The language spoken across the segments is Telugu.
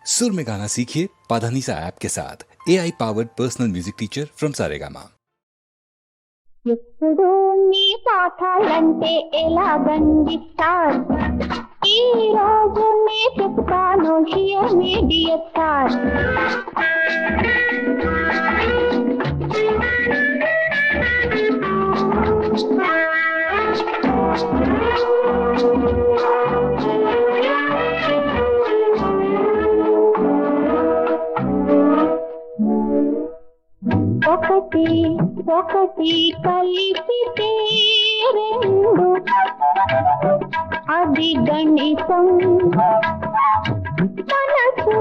सुर में गाना सीखिए पाधानीसा ऐप के साथ AI powered personal music teacher from Saregama. ఎప్పుడు మీ పాఠాలంటే ఎలాగండి సార్, ఈ రోజు నే చెప్తాను హియర్ మీ డియర్ సార్. ఒకటి ఒకటి కలిపితే రెండు, అది గణితం. మనసు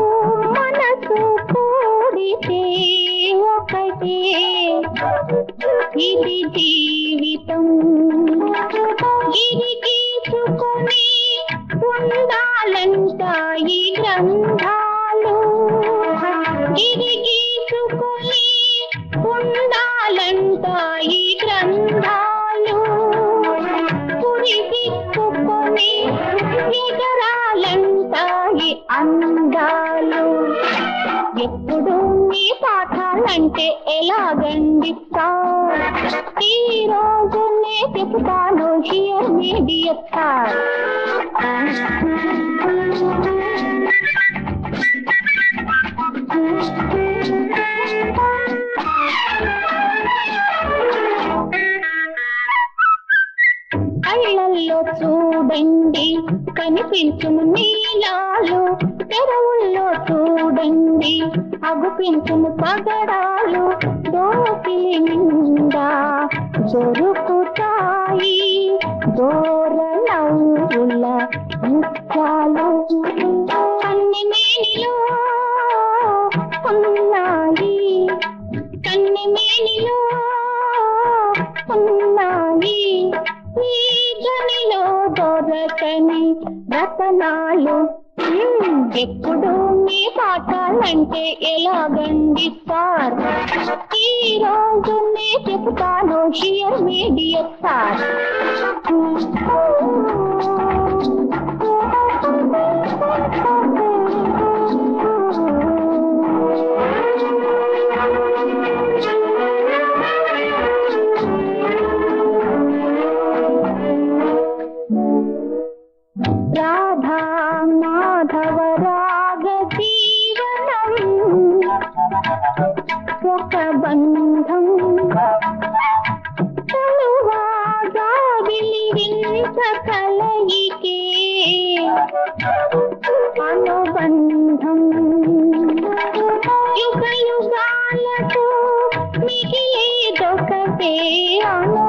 మనసు కూడితే ఒకటే, ఇది జీవితం. గిరిగీసుకొని ఉండాలంట ఈ గ్రంథాలు, గిరిగీసుకొని ఉండాలంట ఈ గ్రంథాలు. పురిదిక్కుకొని ఎగరాలంట ఈ అందాలు. ఎప్పుడు మీ పాఠాలంటే ఎలాగండి సార్, ఈ రోజు నే చెప్తాను హియర్ మీ డియర్ సార్. కళ్ళల్లో చూడండి కనిపించును నీలాలు, తెరవుల్లో చూడండి అగుపించును పగడాలు. దోపిలి నిండా దొరుకుతాయి దోరలవుల ముత్యాలు. కన్ని మేనిలో ఉన్నాయి, కన్ని మేనిలో ఉన్నాయి ఈ గనిలో దొరకని రతనాలు. ఎప్పుడు మీ పాఠాలంటే ఎలాగండి సార్, ఈ రోజు నే చెప్తాను here me dear sir. Radha Madhava రాగ జీవనం ఒక బంధం, తనువాగా విలిరించ కలయికే అనుబంధం. యుగ యుగాలకు మిగిలేదొకటే అనుబంధం.